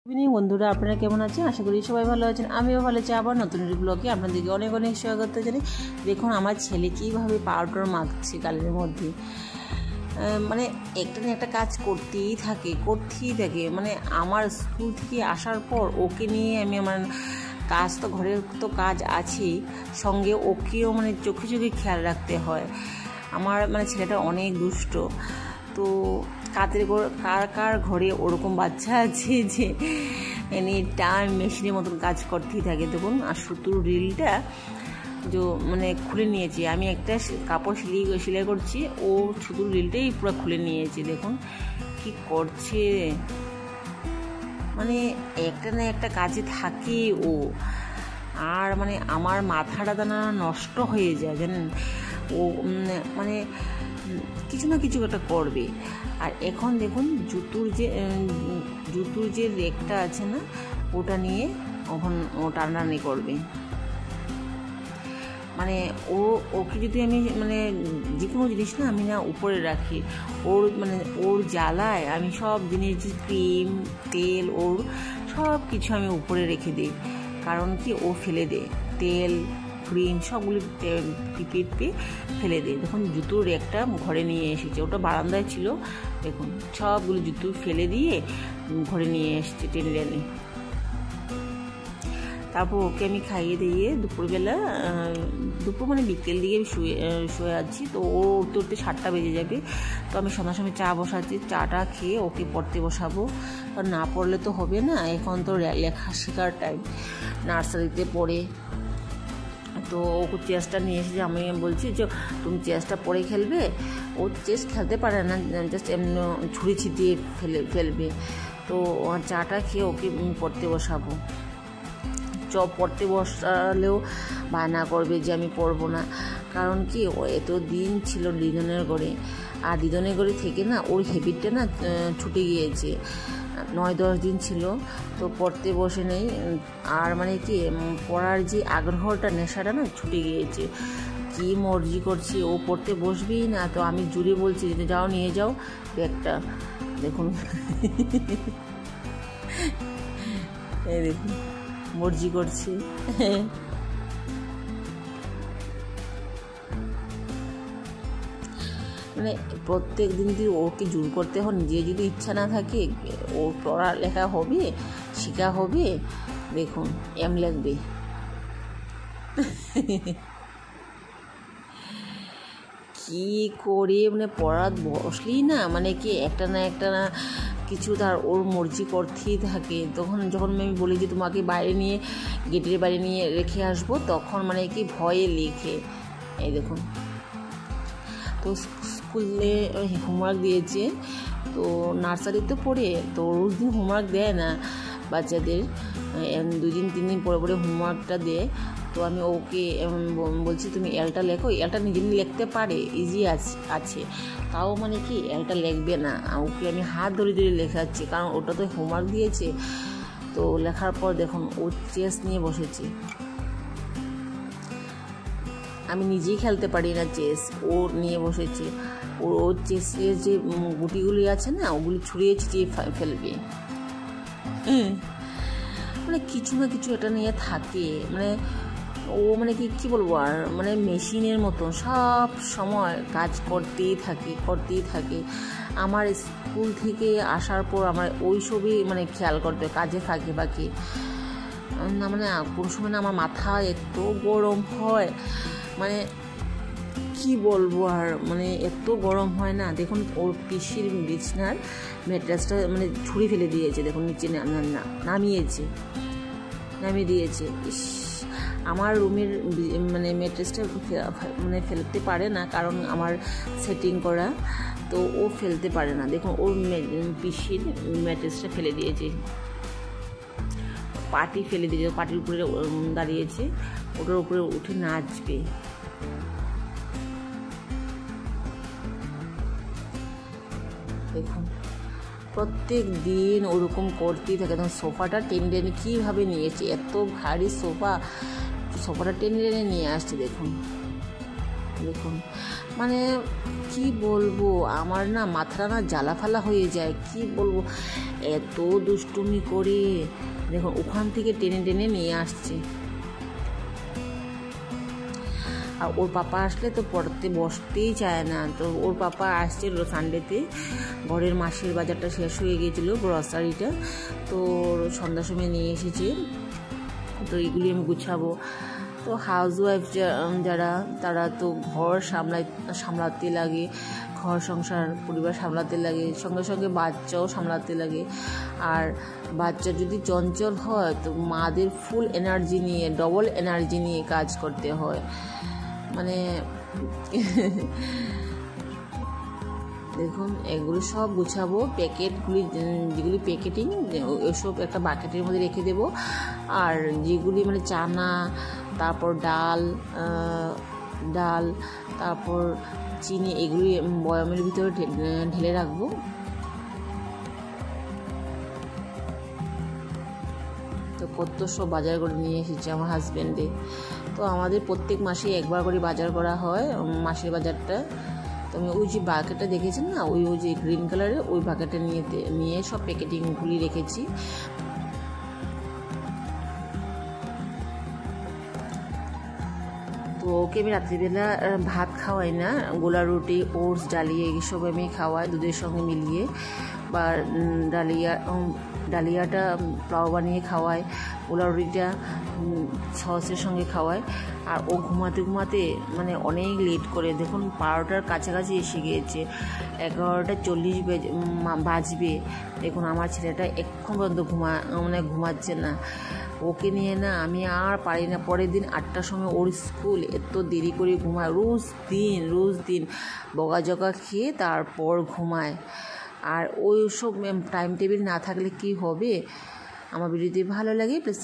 Evening বন্ধুরা, আপনারা কেমন আছেন? আশা করি সবাই ভালো আছেন। আমিও ভালো আছি। আবার নতুন ব্লগে আপনাদেরকে অনেক অনেক স্বাগত জানাই। দেখুন আমার ছেলে কীভাবে পাউডার মাখছে গালের মধ্যে। মানে একটা না একটা কাজ করতেই থাকে। মানে আমার স্কুল থেকে আসার পর ওকে নিয়ে আমি আমার কাজ তো ঘরের তো কাজ আছেই, সঙ্গে ওকেও মানে চোখে চোখে খেয়াল রাখতে হয়। আমার মানে ছেলেটা অনেক দুষ্ট। তো কার ঘরে ওরকম বাচ্চা আছে যে এনি টাইম মেশিনের মতন কাজ করতেই থাকে। দেখুন আর সুতোর রিলটা মানে খুলে নিয়েছি। আমি একটা কাপড় সেলাই করছি, ও সুতোর রিলটাই পুরো খুলে নিয়েছি। দেখুন কি করছে, মানে একটা না একটা কাজে থাকে ও। আর মানে আমার মাথাটা দানা নষ্ট হয়ে যায় জানেন। ও মানে কিছু না কিছু একটা করবে। আর এখন দেখুন জুতোর যে রেকটা আছে না, ওটা নিয়ে ও টানাটানি করবে। মানে ওকে যদি আমি মানে যে কোনো জিনিস না আমি না উপরে রাখি, ওর জ্বালায় আমি সব জিনিস ক্রিম তেল ওর সব কিছু আমি উপরে রেখে দিই। কারণ কি ও ফেলে দেয়, তেল ক্রিম সবগুলি টিপে ফেলে দেয়। দেখুন জুতোর একটা ঘরে নিয়ে এসেছে, ওটা বারান্দায় ছিল। দেখুন সবগুলো জুতো ফেলে দিয়ে ঘরে নিয়ে এসেছে টেনে। তারপর ওকে আমি খাইয়ে দিয়ে দুপুর মানে বিকেল দিকে আমি শুয়ে আছি। তো ও উঠতে উঠতে 7টা বেজে যাবে। তো আমি সন্ধ্যার সময় চা বসাচ্ছি, চাটা খেয়ে ওকে পড়তে বসাবো। কারণ না পড়লে তো হবে না, এখন তো লেখা শেখার টাইম, নার্সারিতে পড়ে। তো ওকে চেসটা নিয়ে এসেছে। আমি বলছি যে তুমি চেসটা পরে খেলবে। ও চেস খেলতে পারে না, জাস্ট এমনি ছুরি ছিটিয়ে ফেলবে। তো চাটা খেয়ে ওকে পড়তে বসাবো। পড়তে বসালেও বায়না করবে যে আমি পড়বো না। কারণ কি ও এত দিন ছিল দিদনের ঘরে, আর দিদনের ঘরে থেকে না ওর হ্যাবিটটা না ছুটে গিয়েছে। 9-10 দিন ছিল, তো পড়তে বসে নেই। আর মানে কি পড়ার যে আগ্রহটা নেশাটা না ছুটে গিয়েছে। কি মর্জি করছি, ও পড়তে বসবেই না। তো আমি জুড়ে বলছি যে যাও নিয়ে যাও ব্যাগটা। দেখুন এই দেখুন মর্জি করছি। মানে প্রত্যেক দিন যদি ওকে জোর করতে হয়, নিজে যদি ইচ্ছা না থাকে ওর পড়ালেখা হবে, শেখা হবে। দেখুন এম লাগবে। কি করে মানে পড়াত বসলেই না মানে কি একটা না কিছু তার ওর মর্জি করতেই থাকে। যখন আমি বলি যে তোমাকে গেটের বাইরে নিয়ে রেখে আসবো, তখন মানে কি ভয়ে লেখে। এই দেখুন, তো স্কুলে হোমওয়ার্ক দিয়েছে। তো নার্সারিতে পড়ে তো রোজ দিন হোমওয়ার্ক দেয় না বাচ্চাদের, 2-3 দিন পরে হোমওয়ার্কটা দেয়। তো আমি ওকে বলছি তুমি এলটা লেখো। এলটা নিজে লিখতে পারে, ইজি আছে, তাও মানে কি এলটা লিখবে না। ওকে আমি হাত ধরে লেখাচ্ছি, কারণ ওটা তো হোমওয়ার্ক দিয়েছে। তো লেখার পর দেখুন ও চেস নিয়ে বসেছে। আমি নিজেই খেলতে পারি না চেস, ও নিয়ে বসেছে। ওর চেসের যে গুটিগুলি আছে না, ওগুলি ছুঁড়িয়ে ছিটিয়ে ফেলবে। মানে কিছু না কিছু এটা নিয়ে থাকে। মানে ও মানে কি বলবো, আর মানে মেশিনের মতো সব সময় কাজ করতেই থাকে। আমার স্কুল থেকে আসার পর আমার ওইসবই মানে খেয়াল করতে হয়, কাজে ফাঁকে না। মানে কোন সময় না আমার মাথা এত গরম হয়, মানে কি বলবো আর, মানে এত গরম হয় না। দেখুন ওর পিসির বিছনার ম্যাট্রেসটা মানে ছুঁড়ে ফেলে দিয়েছে। দেখুন নিচে নামিয়ে দিয়েছে। আমার রুমের মানে ম্যাট্রেসটা মানে ফেলতে পারে না, কারণ আমার সেটিং করা, তো ও ফেলতে পারে না। দেখুন ওর পিসির ম্যাট্রেসটা ফেলে দিয়েছে, পাটির উপরে দাঁড়িয়েছে, ওটার উপরে উঠে নাচবে। দেখুন প্রত্যেক দিন ওরকম করতেই থাকে। তখন সোফাটা টেনে কীভাবে নিয়েছে, এত ভারী সোফাটা টেনে নিয়ে আসছে। দেখুন দেখুন, মানে কি বলবো, আমার না মাথাটা না জ্বালাফালা হয়ে যায়, কি বলবো, এত দুষ্টুমি করে। দেখুন ওখান থেকে টেনে টেনে নিয়ে আসছে। আর ওর পাপা আসলে তো পড়তে বসতেই চায় না। তো ওর পাপা আসছিল সানডেতে, ঘরের মাসের বাজারটা শেষ হয়ে গিয়েছিল, গ্রসারিটা, তো সন্ধ্যার সময় নিয়ে এসেছে। তো এগুলি আমি গুছাবো। তো হাউসওয়াইফ যারা, তারা তো ঘর সামলাতে লাগে, ঘর সংসার পরিবার সামলাতে লাগে, সঙ্গে সঙ্গে বাচ্চাও সামলাতে লাগে। আর বাচ্চা যদি চঞ্চল হয় তো মাদের ফুল এনার্জি নিয়ে, ডবল এনার্জি নিয়ে কাজ করতে হয়। মানে দেখুন এগুলো সব গুছাবো, প্যাকেটগুলি যেগুলি প্যাকেটিং ওইসব একটা বাকেটের মধ্যে রেখে দেবো। আর যেগুলি মানে চানা, তারপর ডাল, তারপর চিনি, এগুলি বয়ামের ভিতরে ঢেলে রাখবো। তো কত সব বাজার করে নিয়ে এসেছে আমার হাজব্যান্ডে। তো আমাদের প্রত্যেক মাসে একবার করে বাজার করা হয়, মাসের বাজারটা। তো আমি ওই যে বাকেটটা দেখেছেন না, ওই যে গ্রিন কালারের ওই বাকেটটা নিয়ে সব প্যাকেটিংগুলি রেখেছি। তো ওকে আমি রাত্রিবেলা ভাত খাওয়াই না, গোলা রুটি, ওটস, ডালিয়া এইসব আমি খাওয়াই দুধের সঙ্গে মিলিয়ে, বা ডালিয়াটা পোলাও বানিয়ে খাওয়াই, গোলা রুটিটা সসের সঙ্গে খাওয়াই। আর ও ঘুমাতে মানে অনেক লেট করে, দেখুন 12টার কাছাকাছি এসে গিয়েছে, 11:40 বাজবে। দেখুন আমার ছেলেটা এক্ষণ পর্যন্ত ঘুমাচ্ছে না। ওকে নিয়ে না আমি আর পারি না। পরের দিন 8টার সময় ওর স্কুল, এত দেরি করে ঘুমায় রোজ দিন বকাঝকা খেয়ে তারপর ঘুমায়। আর ওই সব টাইম টেবিল না থাকলে কি হবে। আমার ভিডিওটি ভালো লাগে প্লিজ